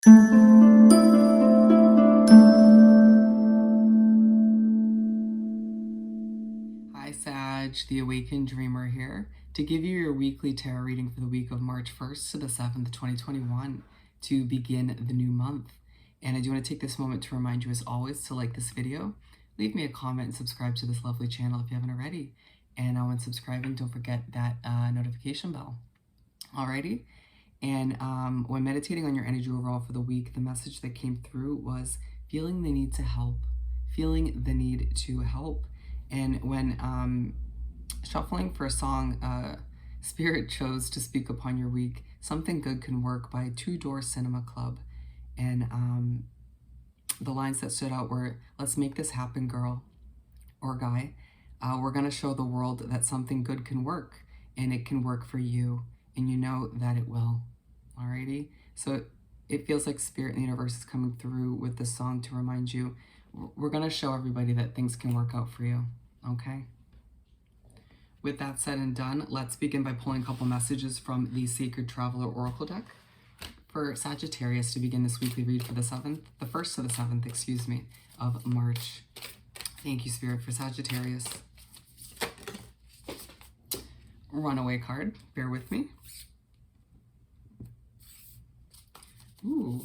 Hi Sag, the Awakened Dreamer here to give you your weekly tarot reading for the week of March 1st to the 7th, 2021 to begin the new month. And I do want to take this moment to remind you as always to like this video, leave me a comment and subscribe to this lovely channel if you haven't already. And when subscribing, don't forget that notification bell. Alrighty? And when meditating on your energy overall for the week, the message that came through was feeling the need to help, feeling the need to help. And when shuffling for a song, Spirit chose to speak upon your week, Something Good Can Work by Two Door Cinema Club. And the lines that stood out were, let's make this happen, girl or guy. We're going to show the world that something good can work, and it can work for you, and you know that it will. Alrighty? So it feels like Spirit and the universe is coming through with this song to remind you, we're going to show everybody that things can work out for you. Okay? With that said and done, let's begin by pulling a couple messages from the Sacred Traveler Oracle deck for Sagittarius to begin this weekly read for the 1st to the 7th, excuse me, of March. Thank you, Spirit, for Sagittarius. Runaway card, bear with me. Ooh.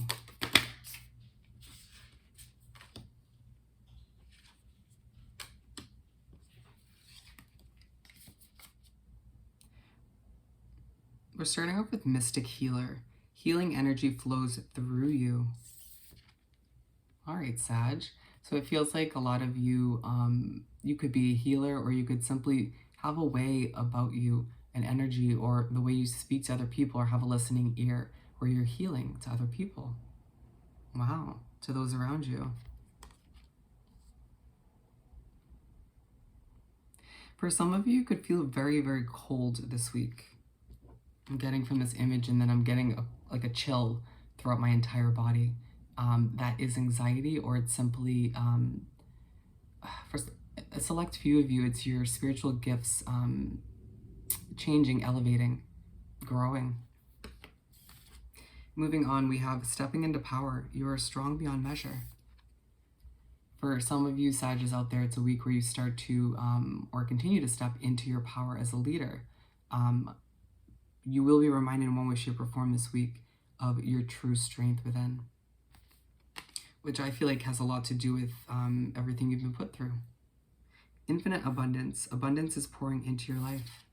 We're starting off with Mystic Healer. Healing energy flows through you. All right, Sag. So it feels like a lot of you, you could be a healer, or you could simply have a way about you, an energy, or the way you speak to other people, or have a listening ear, where you're healing to other people. Wow, to those around you. For some of you, you could feel very, very cold this week. I'm getting from this image, and then I'm getting like a chill throughout my entire body. That is anxiety, or it's simply, for a select few of you, it's your spiritual gifts changing, elevating, growing. Moving on, we have stepping into power. You are strong beyond measure. For some of you Sages out there, it's a week where you start to, or continue to step into your power as a leader. You will be reminded in one way, shape, or form this week of your true strength within, which I feel like has a lot to do with everything you've been put through. Infinite abundance. Abundance is pouring into your life.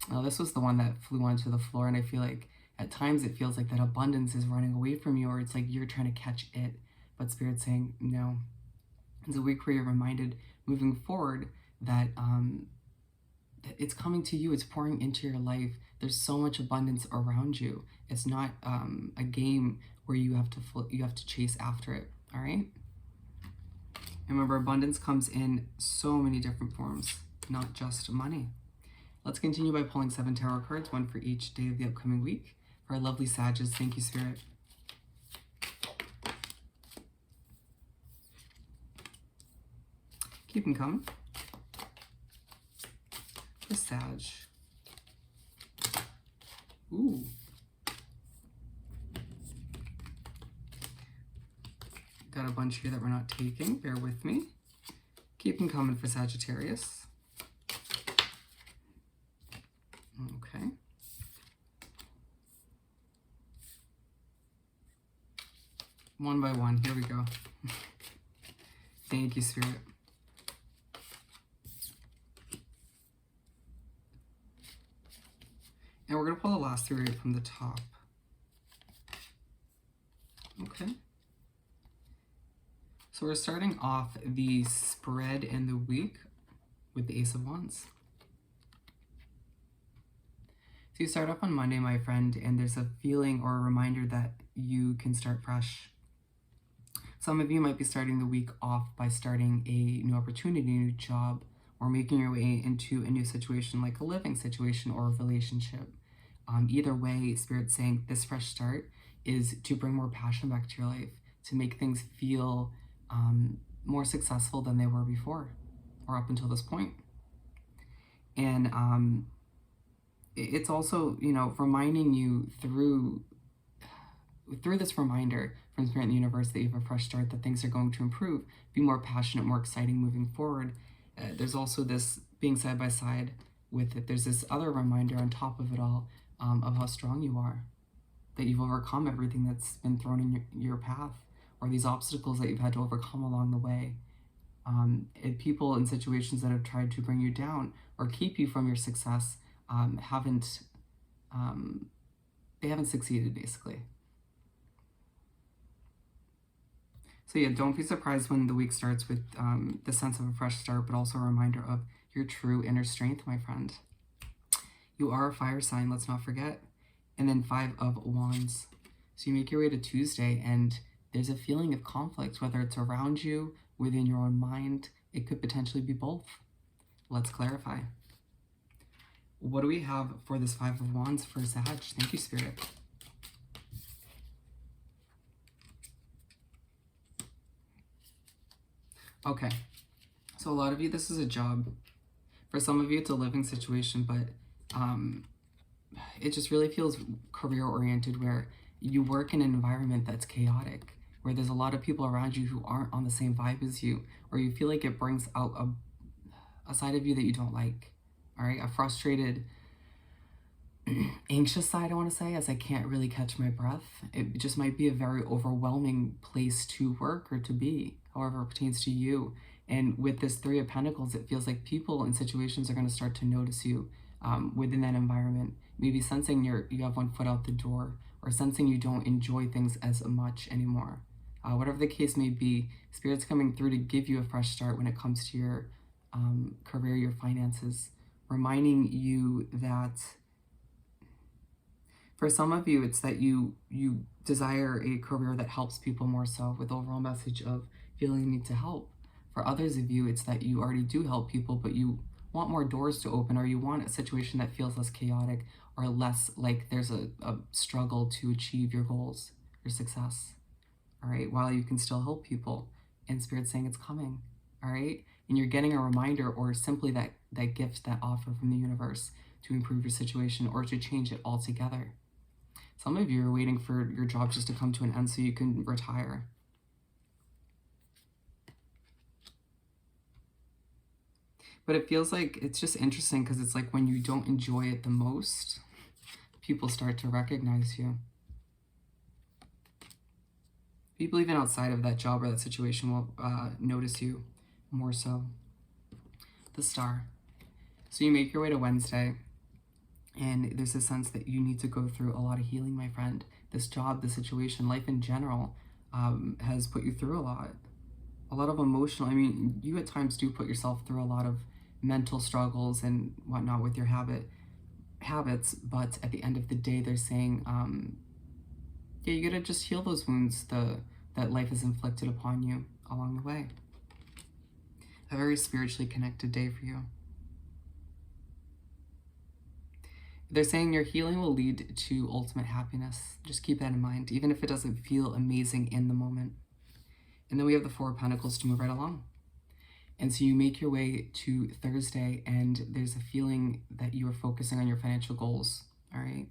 Now, this was the one that flew onto the floor, and I feel like at times it feels like that abundance is running away from you, or it's like you're trying to catch it, but Spirit's saying no. It's a week where you're reminded moving forward that it's coming to you, it's pouring into your life. There's so much abundance around you. It's not a game where you have to chase after it. All right? And remember, abundance comes in so many different forms, not just money. Let's continue by pulling 7 tarot cards, one for each day of the upcoming week. For our lovely Sages, thank you, Spirit. Keep them coming. For Sag. Ooh. Got a bunch here that we're not taking. Bear with me. Keep them coming for Sagittarius. Okay. One by one. Here we go. Thank you, Spirit. And we're going to pull the last 3 right from the top. Okay. So we're starting off the spread in the week with the Ace of Wands. So you start off on Monday, my friend, and there's a feeling or a reminder that you can start fresh. Some of you might be starting the week off by starting a new opportunity, a new job, or making your way into a new situation, like a living situation or a relationship. Either way, Spirit's saying this fresh start is to bring more passion back to your life, to make things feel more successful than they were before or up until this point. And it's also, you know, reminding you through through this reminder from Spirit and the universe that you have a fresh start, that things are going to improve, be more passionate, more exciting moving forward. There's also this being side by side with it. There's this other reminder on top of it all, of how strong you are, that you've overcome everything that's been thrown in your path, or these obstacles that you've had to overcome along the way. People in situations that have tried to bring you down or keep you from your success haven't they haven't succeeded, basically. So yeah, don't be surprised when the week starts with the sense of a fresh start, but also a reminder of your true inner strength, my friend. You are a fire sign, let's not forget. And then 5 of Wands. So you make your way to Tuesday, and there's a feeling of conflict, whether it's around you, within your own mind. It could potentially be both. Let's clarify. What do we have for this 5 of Wands for Sag? Thank you, Spirit. Okay, so a lot of you, this is a job. For some of you, it's a living situation, but it just really feels career-oriented, where you work in an environment that's chaotic, where there's a lot of people around you who aren't on the same vibe as you, or you feel like it brings out a side of you that you don't like, all right? A frustrated, anxious side, I want to say, as I can't really catch my breath. It just might be a very overwhelming place to work or to be, however it pertains to you. And with this 3 of Pentacles, it feels like people in situations are going to start to notice you within that environment, maybe sensing you have one foot out the door, or sensing you don't enjoy things as much anymore. Whatever the case may be, Spirit's coming through to give you a fresh start when it comes to your career, your finances, reminding you that for some of you, it's that you desire a career that helps people more so, with the overall message of feeling the need to help. For others of you, it's that you already do help people, but you want more doors to open, or you want a situation that feels less chaotic, or less like there's a struggle to achieve your goals, your success, all right, while you can still help people. And Spirit's saying it's coming, all right? And you're getting a reminder, or simply that gift, that offer from the universe to improve your situation or to change it altogether. Some of you are waiting for your job just to come to an end so you can retire. But it feels like it's just interesting, because it's like when you don't enjoy it the most, people start to recognize you. People even outside of that job or that situation will notice you more so. The Star. So you make your way to Wednesday, and there's a sense that you need to go through a lot of healing, my friend. This job, the situation, life in general has put you through a lot of emotional, I mean, you at times do put yourself through a lot of mental struggles and whatnot with your habits, but at the end of the day, they're saying, yeah, you gotta just heal those wounds that life has inflicted upon you along the way. A very spiritually connected day for you. They're saying your healing will lead to ultimate happiness. Just keep that in mind, even if it doesn't feel amazing in the moment. And then we have the 4 of Pentacles to move right along. And so you make your way to Thursday, and there's a feeling that you are focusing on your financial goals, all right?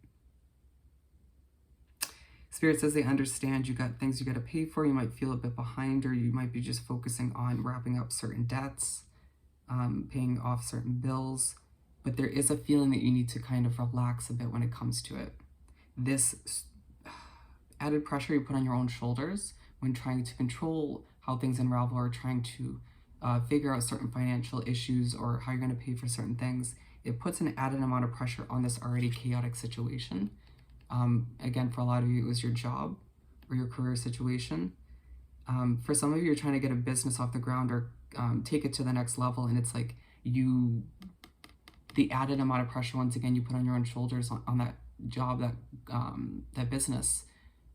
Spirit says they understand you got things you got to pay for. You might feel a bit behind, or you might be just focusing on wrapping up certain debts, paying off certain bills. But there is a feeling that you need to kind of relax a bit when it comes to it. This added pressure you put on your own shoulders when trying to control how things unravel, or trying to figure out certain financial issues, or how you're going to pay for certain things, it puts an added amount of pressure on this already chaotic situation. Again, for a lot of you, it was your job or your career situation. For some of you, you're trying to get a business off the ground, or take it to the next level, and it's like the added amount of pressure, once again, you put on your own shoulders on that job, that business,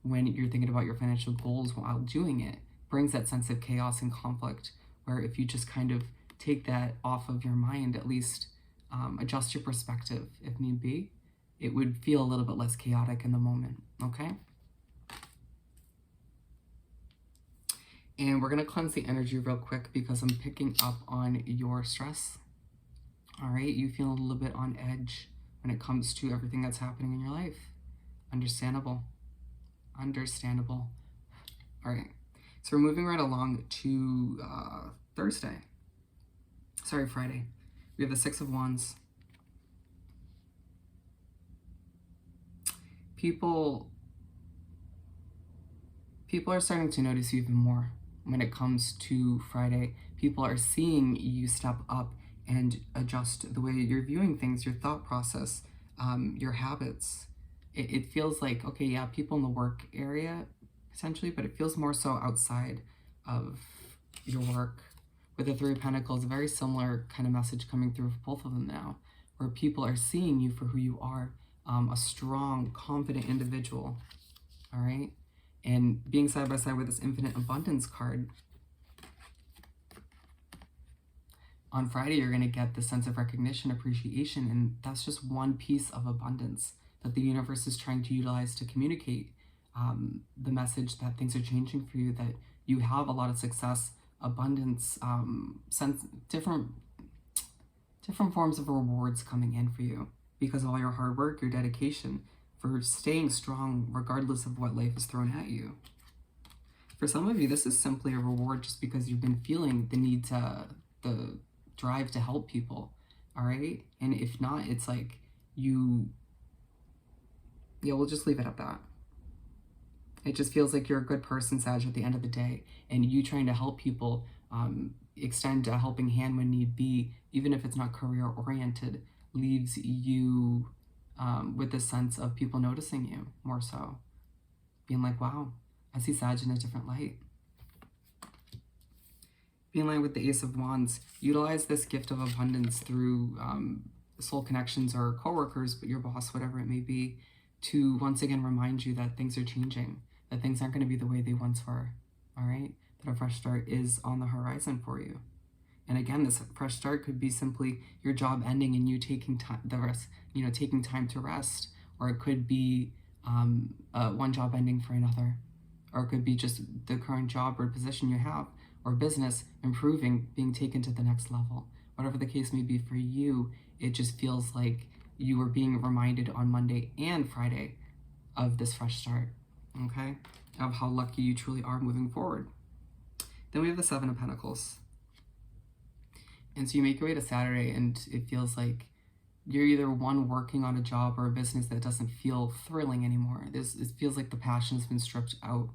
when you're thinking about your financial goals while doing it, brings that sense of chaos and conflict, where if you just kind of take that off of your mind, at least adjust your perspective if need be, it would feel a little bit less chaotic in the moment, okay? And we're going to cleanse the energy real quick, because I'm picking up on your stress. All right, you feel a little bit on edge when it comes to everything that's happening in your life. Understandable. Understandable. All right. So we're moving right along to Friday. We have the Six of Wands. People are starting to notice you even more when it comes to Friday. People are seeing you step up and adjust the way you're viewing things, your thought process, your habits. It feels like, okay, yeah, people in the work area, essentially, but it feels more so outside of your work. With the Three of Pentacles, a very similar kind of message coming through for both of them now, where people are seeing you for who you are, a strong, confident individual, all right? And being side by side with this Infinite Abundance card, on Friday, you're going to get the sense of recognition, appreciation, and that's just one piece of abundance that the universe is trying to utilize to communicate the message that things are changing for you, that you have a lot of success, abundance, different forms of rewards coming in for you because of all your hard work, your dedication, for staying strong regardless of what life is thrown at you. For some of you, this is simply a reward just because you've been feeling the need to, the drive to help people, all right? And if not, it's like we'll just leave it at that. It just feels like you're a good person, Sag, at the end of the day, and you trying to help people, extend a helping hand when need be, even if it's not career-oriented, leaves you with this sense of people noticing you more so. Being like, wow, I see Sag in a different light. Being in line with the Ace of Wands, utilize this gift of abundance through soul connections or coworkers, but your boss, whatever it may be, to once again remind you that things are changing, that things aren't going to be the way they once were, all right? That a fresh start is on the horizon for you. And again, this fresh start could be simply your job ending and you taking taking time to rest, or it could be one job ending for another, or it could be just the current job or position you have or business improving, being taken to the next level. Whatever the case may be for you, it just feels like you are being reminded on Monday and Friday of this fresh start, okay? Of how lucky you truly are moving forward. Then we have the Seven of Pentacles. And so you make your way to Saturday and it feels like you're either working on a job or a business that doesn't feel thrilling anymore. It feels like the passion has been stripped out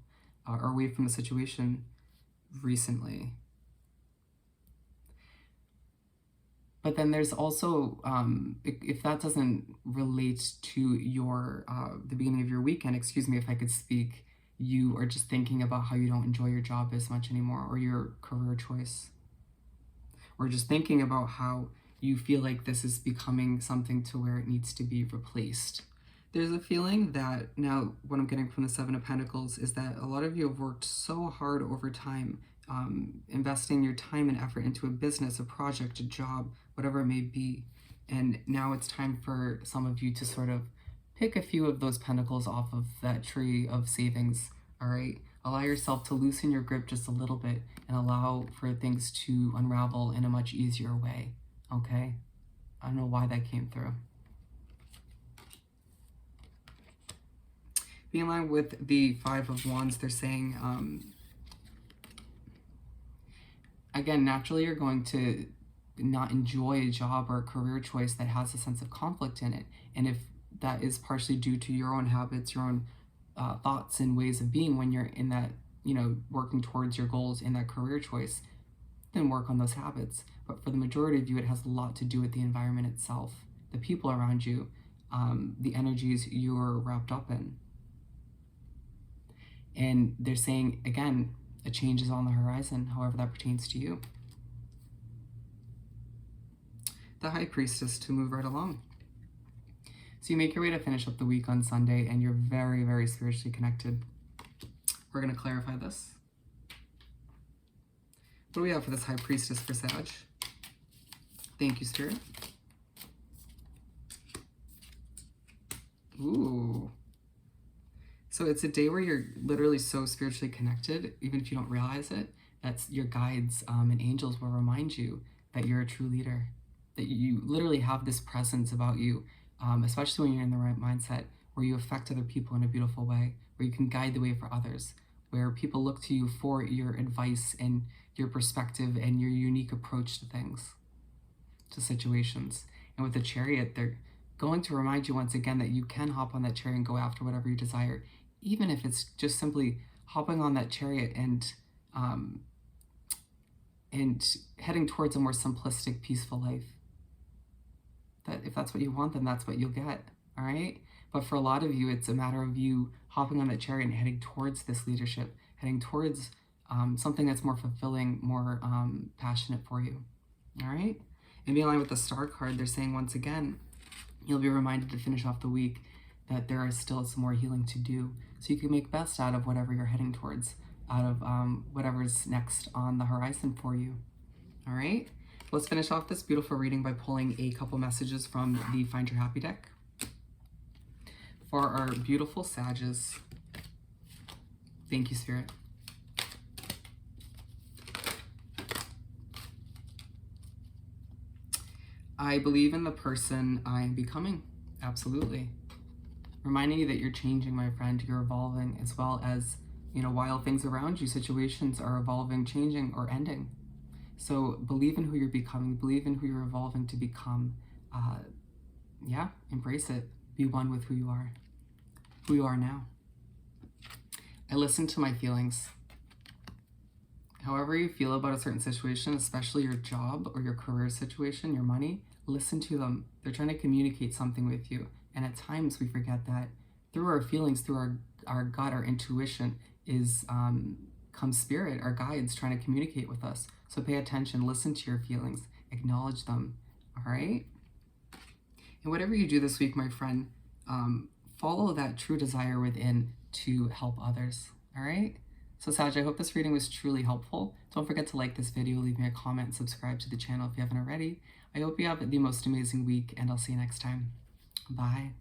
or away from the situation recently. But then there's also, if that doesn't relate to your the beginning of your weekend, excuse me if I could speak, you are just thinking about how you don't enjoy your job as much anymore, or your career choice, or just thinking about how you feel like this is becoming something to where it needs to be replaced. There's a feeling that now what I'm getting from the Seven of Pentacles is that a lot of you have worked so hard over time, investing your time and effort into a business, a project, a job, whatever it may be. And now it's time for some of you to sort of pick a few of those pentacles off of that tree of savings, all right? Allow yourself to loosen your grip just a little bit and allow for things to unravel in a much easier way, okay? I don't know why that came through. Being in line with the Five of Wands, they're saying, again, naturally you're going to not enjoy a job or a career choice that has a sense of conflict in it. And if that is partially due to your own habits, your own thoughts and ways of being when you're in that, working towards your goals in that career choice, then work on those habits. But for the majority of you, it has a lot to do with the environment itself, the people around you, the energies you're wrapped up in. And they're saying, again, a change is on the horizon, however that pertains to you. The High Priestess, to move right along. So you make your way to finish up the week on Sunday, and you're very, very spiritually connected. We're going to clarify this. What do we have for this High Priestess for Sag? Thank you, Spirit. Ooh. So it's a day where you're literally so spiritually connected, even if you don't realize it. That's your guides and angels will remind you that you're a true leader, that you literally have this presence about you, especially when you're in the right mindset, where you affect other people in a beautiful way, where you can guide the way for others, where people look to you for your advice and your perspective and your unique approach to things, to situations. And with the Chariot, they're going to remind you once again that you can hop on that chariot and go after whatever you desire, even if it's just simply hopping on that chariot and heading towards a more simplistic, peaceful life. That if that's what you want, then that's what you'll get, all right? But for a lot of you, it's a matter of you hopping on that chariot and heading towards this leadership, heading towards something that's more fulfilling, more passionate for you, all right? And being aligned with the Star card, they're saying once again, you'll be reminded to finish off the week that there is still some more healing to do, so you can make best out of whatever you're heading towards, out of whatever's next on the horizon for you, all right? Let's finish off this beautiful reading by pulling a couple messages from the Find Your Happy deck. For our beautiful Sages, thank you, Spirit. I believe in the person I am becoming, absolutely. Reminding you that you're changing, my friend, you're evolving, as well as, while things around you, situations are evolving, changing, or ending. So believe in who you're becoming, believe in who you're evolving to become. Embrace it. Be one with who you are now. I listen to my feelings. However you feel about a certain situation, especially your job or your career situation, your money, listen to them. They're trying to communicate something with you. And at times we forget that through our feelings, through our gut, our intuition is comes spirit, our guides trying to communicate with us. So pay attention, listen to your feelings, acknowledge them, all right? And whatever you do this week, my friend, follow that true desire within to help others, all right? So Sag, I hope this reading was truly helpful. Don't forget to like this video, leave me a comment, and subscribe to the channel if you haven't already. I hope you have the most amazing week, and I'll see you next time. Bye.